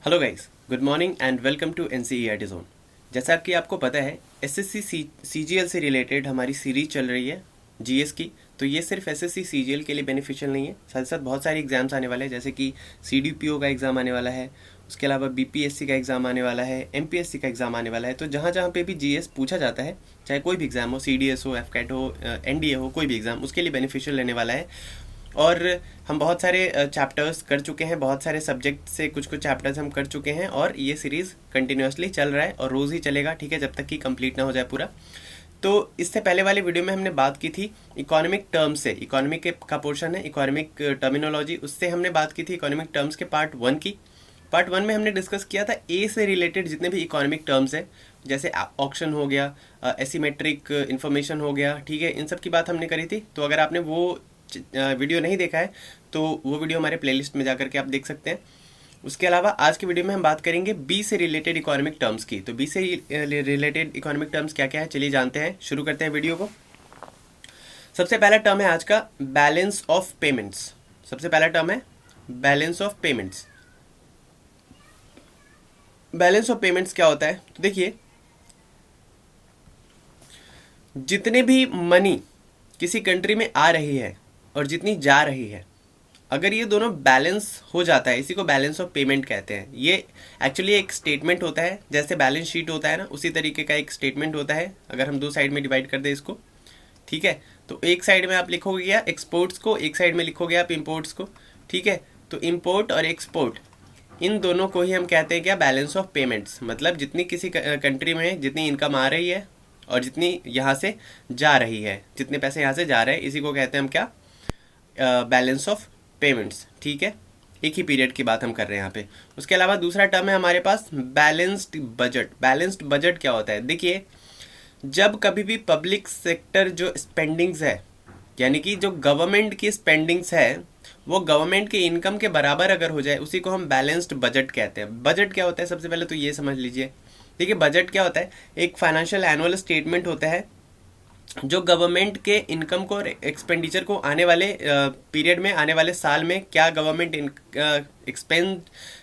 Hello guys, good morning and welcome to NCERT zone. जैसा कि आपको पता है, एसएससी सीजीएल से रिलेटेड हमारी सीरीज चल रही है जीएस की। तो ये सिर्फ एसएससी सीजीएल के लिए बेनिफिशियल नहीं है, साथ साथ बहुत सारे एग्जाम्स आने वाले हैं, जैसे कि सीडीपीओ का एग्ज़ाम आने वाला है, उसके अलावा बीपीएससी का एग्ज़ाम आने वाला है, एमपीएससी का एग्ज़ाम आने वाला है। तो जहाँ जहाँ पे भी जीएस पूछा जाता है, चाहे कोई भी एग्ज़ाम हो, सीडीएस हो, एफकैट हो, एनडीए हो, कोई भी एग्ज़ाम उसके लिए बेनिफिशियल रहने वाला है। और हम बहुत सारे चैप्टर्स कर चुके हैं, बहुत सारे सब्जेक्ट से कुछ कुछ चैप्टर्स हम कर चुके हैं, और ये सीरीज़ कंटिन्यूसली चल रहा है और रोज़ ही चलेगा, ठीक है, जब तक कि कंप्लीट ना हो जाए पूरा। तो इससे पहले वाले वीडियो में हमने बात की थी इकोनॉमिक टर्म्स से, इकोनॉमिक का पोर्शन है इकोनॉमिक टर्मिनोलॉजी, उससे हमने बात की थी इकोनॉमिक टर्म्स के पार्ट 1 की। पार्ट 1 में हमने डिस्कस किया था ए से रिलेटेड जितने भी इकोनॉमिक टर्म्स है, जैसे ऑक्शन हो गया, एसिमेट्रिक इंफॉर्मेशन हो गया, ठीक है, इन सब की बात हमने करी थी। तो अगर आपने वो वीडियो नहीं देखा है तो वो वीडियो हमारे प्लेलिस्ट में जाकर के आप देख सकते हैं। उसके अलावा आज की वीडियो में हम बात करेंगे बी से रिलेटेड इकोनॉमिक टर्म्स की। तो बी से रिलेटेड इकोनॉमिक टर्म्स क्या क्या है, चलिए जानते हैं, शुरू करते हैं वीडियो को। सबसे पहला टर्म है आज का बैलेंस ऑफ पेमेंट्स। सबसे पहला टर्म है balance of payments. Balance of payments क्या होता है, तो देखिए, जितने भी मनी किसी कंट्री में आ रही है और जितनी जा रही है, अगर ये दोनों बैलेंस हो जाता है, इसी को बैलेंस ऑफ पेमेंट कहते हैं। ये एक्चुअली एक स्टेटमेंट होता है, जैसे बैलेंस शीट होता है ना, उसी तरीके का एक स्टेटमेंट होता है। अगर हम दो साइड में डिवाइड कर दें इसको, ठीक है, तो एक साइड में आप लिखोगे क्या, एक्सपोर्ट्स को, एक साइड में लिखोगे आप इम्पोर्ट्स को, ठीक है। तो इम्पोर्ट और एक्सपोर्ट, इन दोनों को ही हम कहते हैं क्या, बैलेंस ऑफ पेमेंट्स। मतलब जितनी किसी कंट्री में जितनी इनकम आ रही है और जितनी यहाँ से जा रही है, जितने पैसे यहाँ से जा रहे हैं, इसी को कहते हैं हम क्या, बैलेंस ऑफ पेमेंट्स, ठीक है। एक ही पीरियड की बात हम कर रहे हैं यहाँ पे। उसके अलावा दूसरा टर्म है हमारे पास बैलेंस्ड बजट। बैलेंस्ड बजट क्या होता है, देखिए, जब कभी भी पब्लिक सेक्टर जो स्पेंडिंग्स है, यानी कि जो गवर्नमेंट की स्पेंडिंग्स है, वो गवर्नमेंट के इनकम के बराबर अगर हो जाए, उसी को हम बैलेंस्ड बजट कहते हैं। बजट क्या होता है, सबसे पहले तो ये समझ लीजिए। देखिए, बजट क्या होता है, एक फाइनेंशियल एनुअल स्टेटमेंट होता है जो गवर्नमेंट के इनकम को और एक्सपेंडिचर को आने वाले पीरियड में, आने वाले साल में क्या गवर्नमेंट एक्सपेंड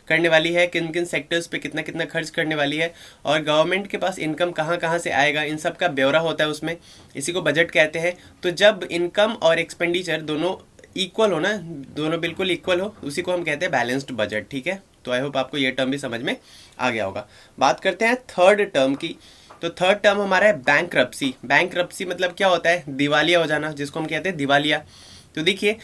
करने वाली है, किन किन सेक्टर्स पे कितना कितना खर्च करने वाली है, और गवर्नमेंट के पास इनकम कहाँ कहाँ से आएगा, इन सब का ब्यौरा होता है उसमें, इसी को बजट कहते हैं। तो जब इनकम और एक्सपेंडिचर दोनों इक्वल हो ना, दोनों बिल्कुल इक्वल हो, उसी को हम कहते हैं बैलेंस्ड बजट, ठीक है। तो आई होप आपको ये टर्म भी समझ में आ गया होगा। बात करते हैं थर्ड टर्म की। तो थर्ड टर्म हमारा है बैंक्रप्सी। बैंक्रप्सी मतलब क्या होता है, दिवालिया हो जाना, जिसको हम कहते हैं दिवालिया। तो देखिए,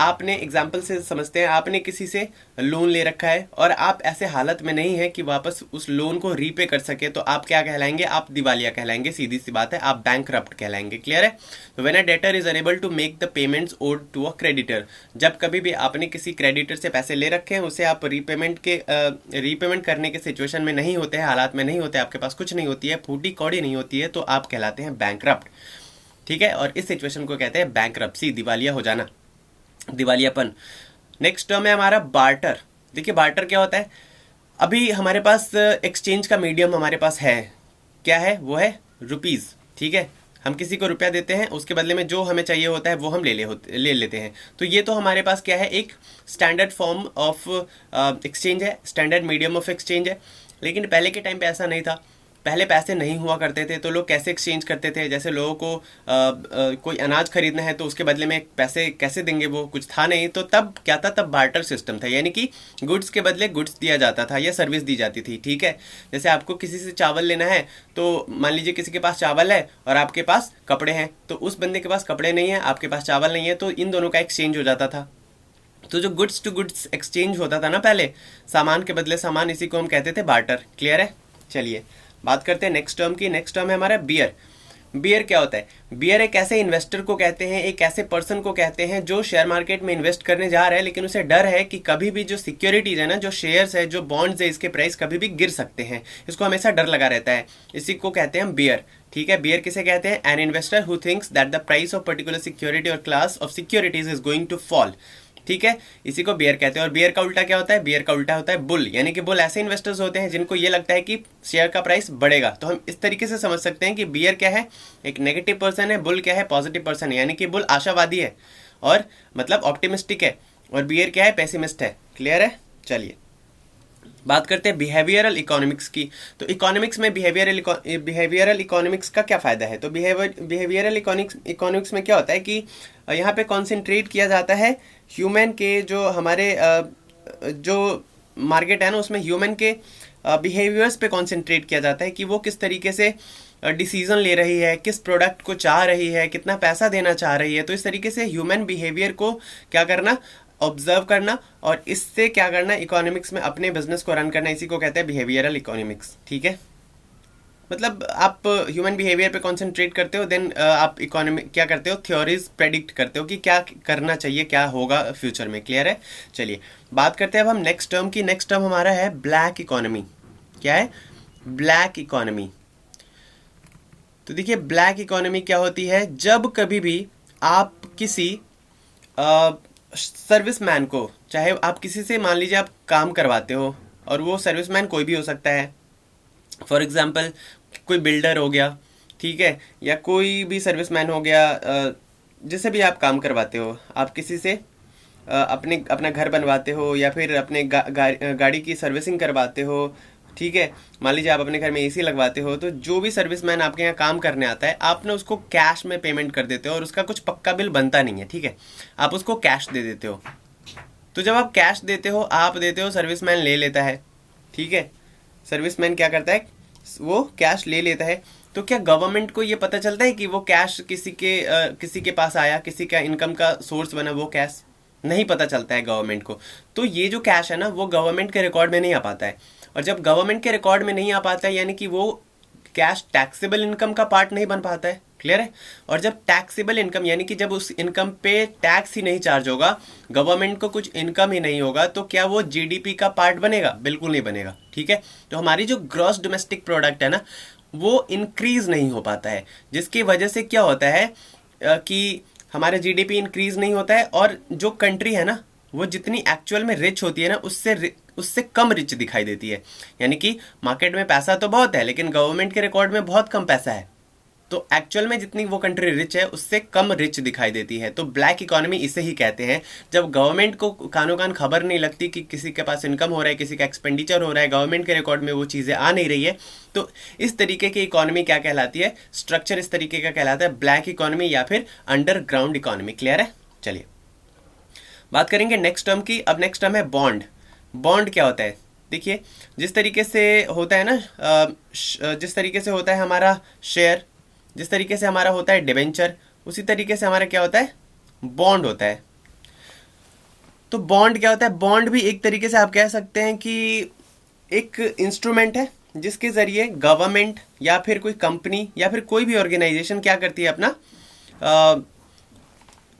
आपने एग्जाम्पल से समझते हैं, आपने किसी से लोन ले रखा है और आप ऐसे हालत में नहीं है कि वापस उस लोन को रीपे कर सके, तो आप क्या कहलाएंगे, आप दिवालिया कहलाएंगे, सीधी सी बात है, आप बैंकरप्ट कहलाएंगे। क्लियर है। तो when a debtor is unable to make the payments owed to a creditor, जब कभी भी आपने किसी क्रेडिटर से पैसे ले रखे हैं, उसे आप रीपेमेंट करने के सिचुएशन में नहीं होते हैं, हालात में नहीं होते, आपके पास कुछ नहीं होती है, फूटी कौड़ी नहीं होती है, तो आप कहलाते हैं बैंकरप्ट, ठीक है। और इस सिचुएशन को कहते हैं बैंकरप्सी, दिवालिया हो जाना, दिवालियापन। नेक्स्ट टर्म है हमारा बार्टर। देखिए, बार्टर क्या होता है, अभी हमारे पास एक्सचेंज का मीडियम हमारे पास है, क्या है, वो है रुपीज़, ठीक है। हम किसी को रुपया देते हैं, उसके बदले में जो हमें चाहिए होता है वो हम ले लेते हैं। तो ये तो हमारे पास क्या है, एक स्टैंडर्ड फॉर्म ऑफ एक्सचेंज है, स्टैंडर्ड मीडियम ऑफ एक्सचेंज है। लेकिन पहले के टाइम पे ऐसा नहीं था, पहले पैसे नहीं हुआ करते थे, तो लोग कैसे एक्सचेंज करते थे, जैसे लोगों को कोई अनाज खरीदना है तो उसके बदले में पैसे कैसे देंगे, वो कुछ था नहीं, तो तब क्या था, तब बार्टर सिस्टम था, यानी कि गुड्स के बदले गुड्स दिया जाता था या सर्विस दी जाती थी, ठीक है। जैसे आपको किसी से चावल लेना है, तो मान लीजिए किसी के पास चावल है और आपके पास कपड़े हैं, तो उस बंदे के पास कपड़े नहीं है, आपके पास चावल नहीं है, तो इन दोनों का एक्सचेंज हो जाता था। तो जो गुड्स टू गुड्स एक्सचेंज होता था ना पहले, सामान के बदले सामान, इसी को हम कहते थे बार्टर। क्लियर है। चलिए बात करते हैं नेक्स्ट टर्म की। नेक्स्ट टर्म है हमारा बियर। बियर क्या होता है, बियर एक ऐसे इन्वेस्टर को कहते हैं, एक ऐसे पर्सन को कहते हैं जो शेयर मार्केट में इन्वेस्ट करने जा रहा है, लेकिन उसे डर है कि कभी भी जो सिक्योरिटीज है ना, जो शेयर्स है, जो बॉन्ड्स है, इसके प्राइस कभी भी गिर सकते हैं, इसको हमेशा डर लगा रहता है, इसी को कहते हैं हम बियर, ठीक है। बियर किसे कहते हैं, an investor who thinks that the price of particular security or class of securities is going to fall, ठीक है, इसी को बियर कहते हैं। और बियर का उल्टा क्या होता है, बियर का उल्टा होता है बुल, यानी कि बुल ऐसे इन्वेस्टर्स होते हैं जिनको ये लगता है कि शेयर का प्राइस बढ़ेगा। तो हम इस तरीके से समझ सकते हैं कि बियर क्या है, एक नेगेटिव पर्सन है, बुल क्या है, पॉजिटिव पर्सन है, यानी कि बुल आशावादी है और मतलब ऑप्टिमिस्टिक है, और बियर क्या है, पेसिमिस्ट है। क्लियर है। चलिए बात करते हैं बिहेवियरल इकोनॉमिक्स की। तो इकोनॉमिक्स में बिहेवियरल इकोनॉमिक्स का क्या फ़ायदा है? तो बिहेवियरल इकोनॉमिक्स में क्या होता है कि यहाँ पे कॉन्सेंट्रेट किया जाता है ह्यूमन के, जो हमारे जो मार्केट है ना उसमें ह्यूमन के बिहेवियर्स पे कॉन्सेंट्रेट किया जाता है कि वो किस तरीके से डिसीजन ले रही है, किस प्रोडक्ट को चाह रही है, कितना पैसा देना चाह रही है। तो इस तरीके से ह्यूमन बिहेवियर को क्या करना, ऑब्जर्व करना, और इससे क्या करना, इकोनॉमिक्स में अपने बिजनेस को रन करना, इसी को कहते हैं बिहेवियरल इकोनॉमिक्स। ठीक है, मतलब आप ह्यूमन बिहेवियर पे कंसंट्रेट करते हो, देन आप इकोनॉमी क्या करते हो, थ्योरीज प्रेडिक्ट करते हो कि क्या करना चाहिए, क्या होगा फ्यूचर में। क्लियर है? चलिए बात करते हैं अब हम नेक्स्ट टर्म की। नेक्स्ट टर्म हमारा है ब्लैक इकोनॉमी। क्या है? Black economy. तो देखिए ब्लैक इकोनॉमी क्या होती है, जब कभी भी आप किसी सर्विसमैन को, चाहे आप किसी से मान लीजिए आप काम करवाते हो, और वो सर्विसमैन कोई भी हो सकता है, फॉर एग्जांपल कोई बिल्डर हो गया, ठीक है, या कोई भी सर्विसमैन हो गया, जिससे भी आप काम करवाते हो, आप किसी से अपना घर बनवाते हो, या फिर अपने गाड़ी की सर्विसिंग करवाते हो, ठीक है, मान लीजिए आप अपने घर में एसी लगवाते हो, तो जो भी सर्विसमैन आपके यहाँ काम करने आता है, आप ना उसको कैश में पेमेंट कर देते हो, और उसका कुछ पक्का बिल बनता नहीं है, ठीक है, आप उसको कैश दे देते हो। तो जब आप कैश देते हो, आप देते हो, सर्विसमैन ले लेता है, ठीक है, सर्विसमैन क्या करता है, वो कैश ले लेता है। तो क्या गवर्नमेंट को ये पता चलता है कि वो कैश किसी के पास आया, किसी का इनकम का सोर्स बना वो कैश? नहीं पता चलता है गवर्नमेंट को। तो ये जो कैश है ना, वो गवर्नमेंट के रिकॉर्ड में नहीं आ पाता है, और जब गवर्नमेंट के रिकॉर्ड में नहीं आ पाता है, यानी कि वो कैश टैक्सेबल इनकम का पार्ट नहीं बन पाता है। क्लियर है? और जब टैक्सेबल इनकम, यानी कि जब उस इनकम पे टैक्स ही नहीं चार्ज होगा, गवर्नमेंट को कुछ इनकम ही नहीं होगा, तो क्या वो जीडीपी का पार्ट बनेगा? बिल्कुल नहीं बनेगा। ठीक है, तो हमारी जो ग्रॉस डोमेस्टिक प्रोडक्ट है ना, वो इंक्रीज नहीं हो पाता है, जिसकी वजह से क्या होता है कि हमारा जीडीपी इंक्रीज नहीं होता है, और जो कंट्री है ना, वो जितनी एक्चुअल में रिच होती है ना, उससे कम रिच दिखाई देती है। यानी कि मार्केट में पैसा तो बहुत है, लेकिन गवर्नमेंट के रिकॉर्ड में बहुत कम पैसा है, तो एक्चुअल में जितनी वो कंट्री रिच है, उससे कम रिच दिखाई देती है। तो ब्लैक इकोनॉमी इसे ही कहते हैं, जब गवर्नमेंट को कानो कान खबर नहीं लगती कि किसी के पास इनकम हो रहा है, किसी का एक्सपेंडिचर हो रहा है, गवर्नमेंट के रिकॉर्ड में वो चीज़ें आ नहीं रही है, तो इस तरीके की इकोनॉमी क्या कहलाती है, स्ट्रक्चर इस तरीके का कहलाता है ब्लैक इकोनॉमी या फिर अंडरग्राउंड इकोनॉमी। क्लियर है? चलिए बात करेंगे नेक्स्ट टर्म की। अब नेक्स्ट टर्म है बॉन्ड। बॉन्ड क्या होता है? देखिए, जिस तरीके से होता है ना, जिस तरीके से होता है हमारा शेयर, जिस तरीके से हमारा होता है डिबेंचर, उसी तरीके से हमारा क्या होता है, बॉन्ड होता है। तो बॉन्ड क्या होता है? बॉन्ड भी एक तरीके से आप कह सकते हैं कि एक इंस्ट्रूमेंट है, जिसके जरिए गवर्नमेंट या फिर कोई कंपनी या फिर कोई भी ऑर्गेनाइजेशन क्या करती है, अपना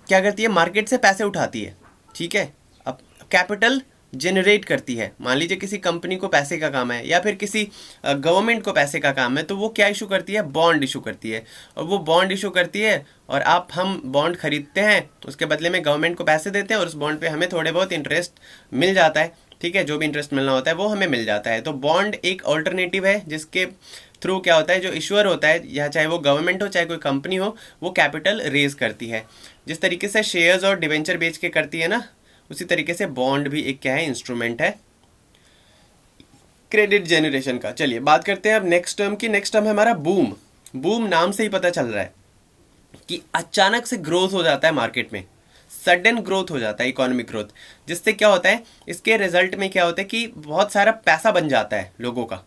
क्या करती है, मार्केट से पैसे उठाती है। ठीक है, अब कैपिटल जनरेट करती है। मान लीजिए किसी कंपनी को पैसे का काम है, या फिर किसी गवर्नमेंट को पैसे का काम है, तो वो क्या इशू करती है, बॉन्ड इशू करती है। और वो बॉन्ड इशू करती है, और हम बॉन्ड खरीदते हैं, तो उसके बदले में गवर्नमेंट को पैसे देते हैं, और उस बॉन्ड पे हमें थोड़े बहुत इंटरेस्ट मिल जाता है। ठीक है, जो भी इंटरेस्ट मिलना होता है वो हमें मिल जाता है। तो बॉन्ड एक ऑल्टरनेटिव है, जिसके थ्रू क्या होता है, जो इशूअर होता है, या चाहे वो गवर्नमेंट हो चाहे कोई कंपनी हो, वो कैपिटल रेज करती है। जिस तरीके से शेयर्स और डिवेंचर बेच के करती है ना, उसी तरीके से बॉन्ड भी एक क्या है, इंस्ट्रूमेंट है क्रेडिट जनरेशन का। चलिए बात करते हैं अब नेक्स्ट टर्म की। नेक्स्ट टर्म है हमारा बूम। बूम नाम से ही पता चल रहा है कि अचानक से ग्रोथ हो जाता है मार्केट में, सडन ग्रोथ हो जाता है, इकोनॉमिक ग्रोथ। जिससे क्या होता है, इसके रिजल्ट में क्या होता है कि बहुत सारा पैसा बन जाता है लोगों का।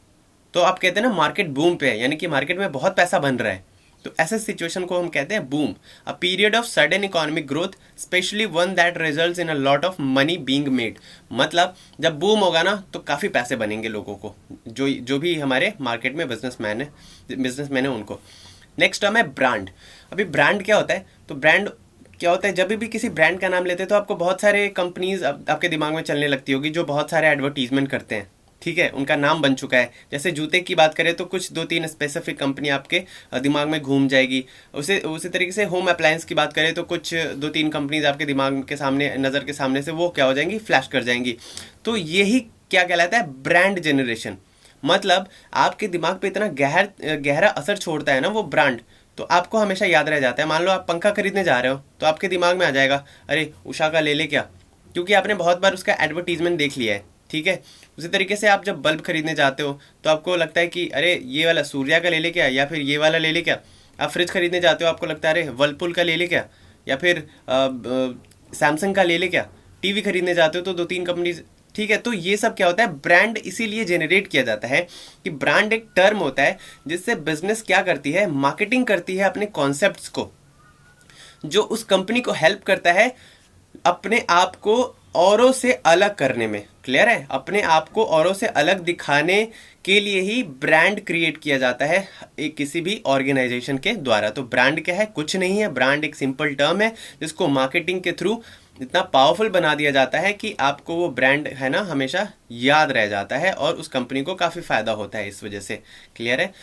तो आप कहते हैं ना मार्केट बूम पे है, यानी कि मार्केट में बहुत पैसा बन रहा है। तो ऐसे सिचुएशन को हम कहते हैं boom. A period of sudden economic growth, specially one that results in a lot of money being made. मतलब जब बूम होगा ना, तो काफ़ी पैसे बनेंगे लोगों को, जो भी हमारे मार्केट में बिजनेसमैन है उनको। नेक्स्ट टर्म है ब्रांड। अभी ब्रांड क्या होता है? तो ब्रांड क्या होता है, जब भी किसी ब्रांड का नाम लेते हैं तो आपको बहुत सारे कंपनीज आपके दिमाग में चलने लगती होगी, जो बहुत सारे एडवर्टीजमेंट करते हैं। ठीक है, उनका नाम बन चुका है। जैसे जूते की बात करें तो कुछ 2-3 स्पेसिफिक कंपनी आपके दिमाग में घूम जाएगी। उसी तरीके से होम अप्लायंस की बात करें तो कुछ 2-3 कंपनीज आपके दिमाग के सामने, नज़र के सामने से वो क्या हो जाएंगी, फ्लैश कर जाएंगी। तो यही क्या कहलाता है, ब्रांड जनरेशन। मतलब आपके दिमाग पे इतना गहरा असर छोड़ता है ना वो ब्रांड, तो आपको हमेशा याद रह जाता है। मान लो आप पंखा खरीदने जा रहे हो, तो आपके दिमाग में आ जाएगा, अरे उषा का ले ले क्या, क्योंकि आपने बहुत बार उसका एडवर्टीजमेंट देख लिया है। ठीक है। उसी तरीके से आप जब बल्ब खरीदने जाते हो तो आपको लगता है कि अरे ये वाला सूर्या का ले ले क्या, या फिर ये वाला ले ले क्या। आप फ्रिज खरीदने जाते हो आपको लगता है अरे वर्लपूल का ले ले क्या, या फिर सैमसंग का ले ले क्या। टीवी खरीदने जाते हो तो 2-3 कंपनी, ठीक है। तो ये सब क्या होता है, ब्रांड इसीलिए जेनरेट किया जाता है कि ब्रांड एक टर्म होता है जिससे बिजनेस क्या करती है, मार्केटिंग करती है अपने कॉन्सेप्ट्स को, जो उस कंपनी को हेल्प करता है अपने आप को औरों से अलग करने में। क्लियर है, अपने आप को औरों से अलग दिखाने के लिए ही ब्रांड क्रिएट किया जाता है एक किसी भी ऑर्गेनाइजेशन के द्वारा। तो ब्रांड क्या है, कुछ नहीं है, ब्रांड एक सिंपल टर्म है जिसको मार्केटिंग के थ्रू इतना पावरफुल बना दिया जाता है कि आपको वो ब्रांड है ना हमेशा याद रह जाता है और उस कंपनी को काफ़ी फायदा होता है इस वजह से। क्लियर है।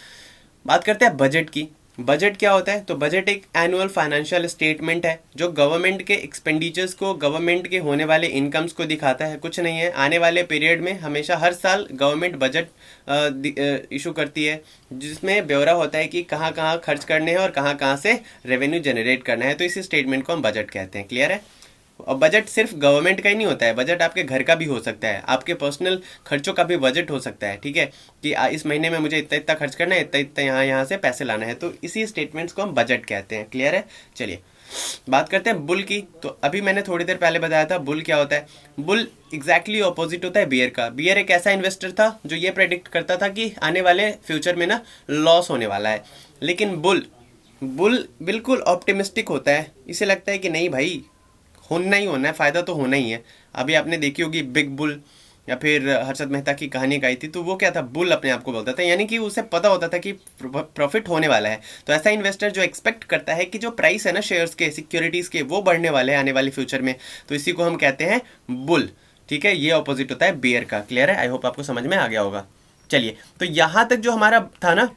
बात करते हैं बजट की। बजट क्या होता है, तो बजट एक एनुअल फाइनेंशियल स्टेटमेंट है जो गवर्नमेंट के एक्सपेंडिचर्स को, गवर्नमेंट के होने वाले इनकम्स को दिखाता है। कुछ नहीं है, आने वाले पीरियड में हमेशा हर साल गवर्नमेंट बजट इशू करती है जिसमें ब्यौरा होता है कि कहाँ कहाँ खर्च करने हैं और कहाँ कहाँ से रेवेन्यू जनरेट करना है। तो इसी स्टेटमेंट को हम बजट कहते हैं। क्लियर है। और बजट सिर्फ गवर्नमेंट का ही नहीं होता है, बजट आपके घर का भी हो सकता है, आपके पर्सनल खर्चों का भी बजट हो सकता है। ठीक है, कि इस महीने में मुझे इतना इतना खर्च करना है, इतना इतना यहाँ से पैसे लाना है। तो इसी स्टेटमेंट्स को हम बजट कहते हैं। क्लियर है। चलिए बात करते हैं बुल की। तो अभी मैंने थोड़ी देर पहले बताया था बुल क्या होता है। बुल एग्जैक्टली ऑपोजिट होता है बियर का। बियर एक ऐसा इन्वेस्टर था जो ये प्रेडिक्ट करता था कि आने वाले फ्यूचर में ना लॉस होने वाला है, लेकिन बुल बिल्कुल ऑप्टिमिस्टिक होता है। इसे लगता है कि नहीं भाई, होना ही होना है, फ़ायदा तो होना ही है। अभी आपने देखी होगी बिग बुल, या फिर हर्षद मेहता की कहानी आई थी, तो वो क्या था, बुल अपने आप को बोलता था, यानी कि उसे पता होता था कि प्रॉफिट होने वाला है। तो ऐसा इन्वेस्टर जो एक्सपेक्ट करता है कि जो प्राइस है ना शेयर्स के, सिक्योरिटीज़ के, वो बढ़ने वाले हैं आने वाले फ्यूचर में, तो इसी को हम कहते हैं बुल। ठीक है, ये ऑपोजिट होता है बियर का। क्लियर है, आई होप आपको समझ में आ गया होगा। चलिए, तो यहाँ तक जो हमारा था ना,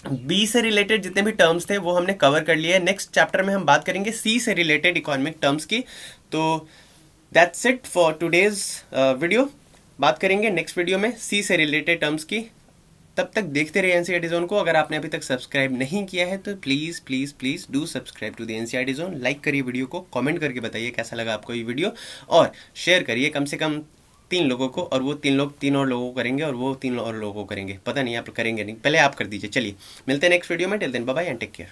बी से रिलेटेड जितने भी टर्म्स थे वो हमने कवर कर लिए। नेक्स्ट चैप्टर में हम बात करेंगे सी से रिलेटेड इकोनॉमिक टर्म्स की। तो that's it for today's video. बात करेंगे नेक्स्ट वीडियो में सी से रिलेटेड टर्म्स की। तब तक देखते रहिए एनसीईआरटी जोन को। अगर आपने अभी तक सब्सक्राइब नहीं किया है तो please please please do subscribe to the NCERT zone. Like करिए वीडियो को, कमेंट करके बताइए कैसा लगा आपको ये वीडियो, और शेयर करिए कम से कम 3 लोगों को, और वो 3 लोग 3 और लोगों को करेंगे, और वो 3 और लोगों को करेंगे। पता नहीं आप करेंगे नहीं, पहले आप कर दीजिए। चलिए मिलते हैं नेक्स्ट वीडियो में। Till then bye bye and take care.